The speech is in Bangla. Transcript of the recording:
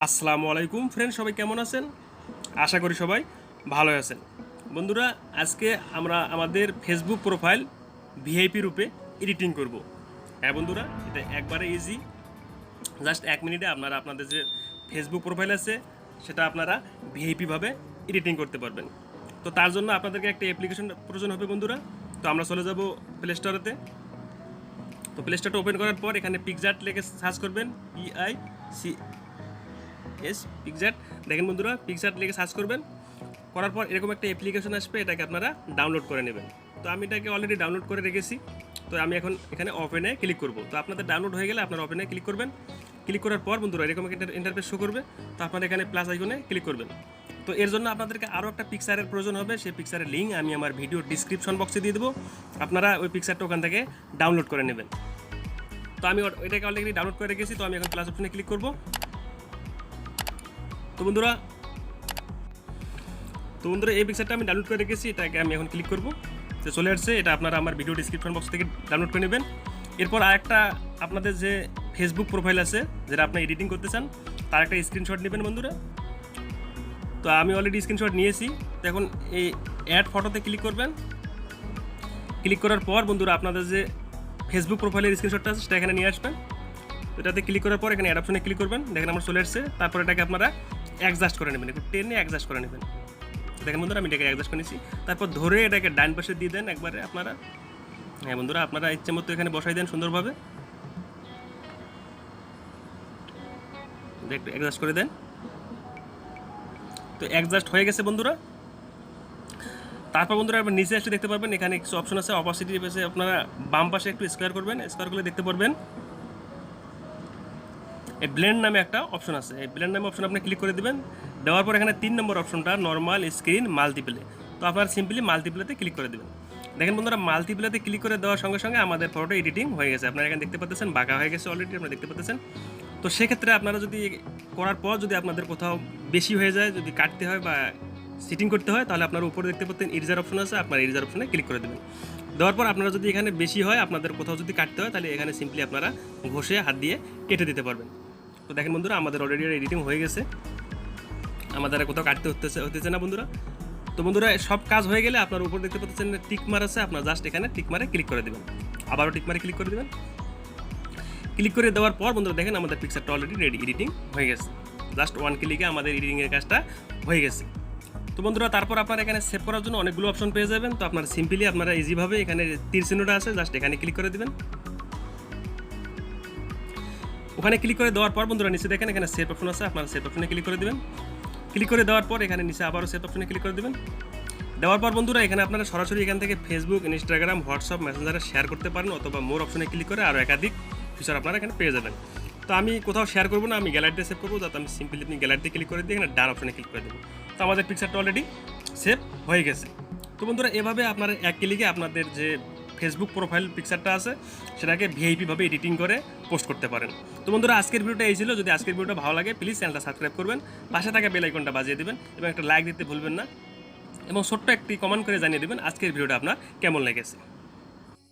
আসসালামু আলাইকুম ফ্রেন্ড, সবাই কেমন আছেন? আশা করি সবাই ভালো আছেন। বন্ধুরা, আজকে আমরা আমাদের ফেসবুক প্রোফাইল ভিআইপি রূপে এডিটিং করব। হ্যাঁ বন্ধুরা, এটা একবারে ইজি। জাস্ট 1 মিনিটে আপনারা আপনাদের যে ফেসবুক প্রোফাইল আছে সেটা আপনারা ভিআইপিভাবে এডিটিং করতে পারবেন। তো তার জন্য আপনাদেরকে একটা অ্যাপ্লিকেশন প্রয়োজন হবে বন্ধুরা। তো আমরা চলে যাব প্লে স্টোরেতে। তো প্লে স্টোরটা ওপেন করার পর এখানে পিকজার্ট লিখে সার্চ করবেন, পিকজার্ট। দেখেন বন্ধুরা, পিকজার্ট লিখে সার্চ করবেন, করার পর এরকম একটা অ্যাপ্লিকেশন আসবে, এটাকে আপনারা ডাউনলোড করে নেবেন। তো আমি এটাকে অলরেডি ডাউনলোড করে রেখেছি। তো আমি এখন এখানে ওপেনে ক্লিক করব। তো আপনাদের ডাউনলোড হয়ে গেলে আপনারা ওপেনে ক্লিক করবেন। ক্লিক করার পর বন্ধুরা এরকম একটা ইন্টারফেস শো করবে। তো আপনারা এখানে প্লাস আইকনে ক্লিক করবেন। তো এর জন্য আপনাদেরকে আরও একটা পিকচারের প্রয়োজন হবে। সেই পিকচারের লিঙ্ক আমি আমার ভিডিও ডিসক্রিপশন বক্সে দিয়ে দেবো। আপনারা ওই পিকচারটা ওখান থেকে ডাউনলোড করে নেবেন। তো আমি এটাকে অলরেডি ডাউনলোড করে রেখেছি। তো আমি এখন প্লাস অপশনে ক্লিক করব। তো বন্ধুরা এই পিকচারটা আমি ডাউনলোড করে রেখেছি, এটাকে আমি এখন ক্লিক করব। তো চলে আসছে, এটা আপনারা আমার ভিডিও ডিসক্রিপশন বক্স থেকে ডাউনলোড করে নেবেন। এরপর আরেকটা আপনাদের যে ফেসবুক প্রোফাইল আছে যেটা আপনি এডিটিং করতে চান তার একটা স্ক্রিনশট নেবেন বন্ধুরা। তো আমি অলরেডি স্ক্রিনশট নিয়েছি। তো এখন এই অ্যাড ফটোতে ক্লিক করবেন। ক্লিক করার পর বন্ধুরা আপনাদের যে ফেসবুক প্রোফাইলের স্ক্রিনশটটা আছে সেটা এখানে নিয়ে আসবেন। তো এটাতে ক্লিক করার পর এখানে অ্যাড অপশনে ক্লিক করবেন। দেখেন আমার চলে আসছে। তারপর এটাকে আপনারা অ্যাডজাস্ট করে নেবেন, একটু টেনে অ্যাডজাস্ট করে নেবেন। দেখেন বন্ধুরা আমি এটাকে অ্যাডজাস্ট করে নিয়েছি। তারপর ধরে এটাকে ডান পাশে দিয়ে দেন একবারে আপনারা। হ্যাঁ বন্ধুরা, আপনারা ইচ্ছে মতো এখানে বসাই দেন সুন্দরভাবে, একটু অ্যাডজাস্ট করে দেন। তো অ্যাডজাস্ট হয়ে গেছে বন্ধুরা। তারপর বন্ধুরা আপনার নিচে আসলে দেখতে পারবেন এখানে কিছু অপশন আছে। অপাসিটি পাশে আপনারা বাম পাশে একটু স্কোয়ার করবেন, স্কোয়ার করলে দেখতে পারবেন এই ব্লেন্ড নামে একটা অপশন আছে। এই ব্লেন্ড নামে অপশন আপনি ক্লিক করে দেবেন। দেওয়ার পর এখানে 3 নম্বর অপশনটা নর্মাল স্ক্রিন মাল্টিপ্লে। তো আপনারা সিম্পলি মাল্টিপ্লেতে ক্লিক করে দেবেন। দেখেন বন্ধুরা, মাল্টিপ্লেতে ক্লিক করে দেওয়ার সঙ্গে সঙ্গে আমাদের ফটোটা এডিটিং হয়ে গেছে। আপনারা এখানে দেখতে পাচ্ছেন বাঁকা হয়ে গেছে অলরেডি, আপনারা দেখতে পাচ্ছেন। তো সেক্ষেত্রে আপনারা যদি করার পর যদি আপনাদের কোথাও বেশি হয়ে যায়, যদি কাটতে হয় বা সিটিং করতে হয়, তাহলে আপনারা উপরে দেখতে পাচ্ছেন ইরেজার অপশন আছে, আপনার ইরেজার অপশনে ক্লিক করে দেবেন। দেওয়ার পর আপনারা যদি এখানে বেশি হয়, আপনাদের কোথাও যদি কাটতে হয়, তাহলে এখানে সিম্পলি আপনারা ঘষে হাত দিয়ে কেটে দিতে পারবেন। তো দেখেন বন্ধুরা, আমাদের অলরেডি এডিটিং হয়ে গেছে, আমাদের কোথাও কাটতে হতেছে না বন্ধুরা। তো বন্ধুরা সব কাজ হয়ে গেলে আপনার উপর দেখতে পাচ্ছেন টিক মার আছে, আপনার জাস্ট এখানে টিক মারে ক্লিক করে দেবেন। আবারও টিক মারে ক্লিক করে দেবেন। ক্লিক করে দেওয়ার পর বন্ধুরা দেখেন আমাদের পিকচারটা অলরেডি রেডি, এডিটিং হয়ে গেছে। জাস্ট 1 ক্লিকে আমাদের এডিটিংয়ের কাজটা হয়ে গেছে। তো বন্ধুরা তারপর আপনারা এখানে সেভ করার জন্য অনেকগুলো অপশন পেয়ে যাবেন। তো আপনারা সিম্পলি আপনারা ইজিভাবে এখানে তীর চিহ্নটা আছে, জাস্ট এখানে ক্লিক করে দেবেন। ওখানে ক্লিক করে দেওয়ার পর বন্ধুরা নিচে দেখেন এখানে সেভ অপশন আছে, আপনারা সেভ অপশনে ক্লিক করে দেবেন। ক্লিক করে দেওয়ার পর এখানে নিচে আবারও সেভ অপশনে ক্লিক করে দেবেন। দেওয়ার পর বন্ধুরা এখানে আপনারা সরাসরি এখান থেকে ফেসবুক, ইনস্টাগ্রাম, হোয়াটসঅ্যাপ, মেসেঞ্জারে শেয়ার করতে পারেন, অথবা মোর অপশনে ক্লিক করে আরও একাধিক ফিচার আপনারা এখানে পেয়ে যাবেন। তো আমি কোথাও শেয়ার করবো না, আমি গ্যালারিতে সেভ করবো, যাতে আমি সিম্পলি আপনি গ্যালারিতে ক্লিক করে দিয়ে এখানে ডান অপশনে ক্লিক করে দেবো। তো আমাদের পিকচারটা অলরেডি সেভ হয়ে গেছে। তো বন্ধুরা এভাবে আপনারা 1 ক্লিকে আপনাদের যে ফেসবুক প্রোফাইল পিকচারটা আছে সেটাকে ভিআইপিভাবে এডিটিং করে পোস্ট করতে পারেন। তো বন্ধুরা আজকের ভিডিওটা এই ছিল। যদি আজকের ভিডিওটা ভালো লাগে প্লিজ চ্যানেলটা সাবস্ক্রাইব করবেন, পাশে থাকা বেল আইকনটা বাজিয়ে দেবেন এবং একটা লাইক দিতে ভুলবেন না, এবং ছোট্ট একটি কমেন্ট করে জানিয়ে দেবেন আজকের ভিডিওটা আপনার কেমন লেগেছে।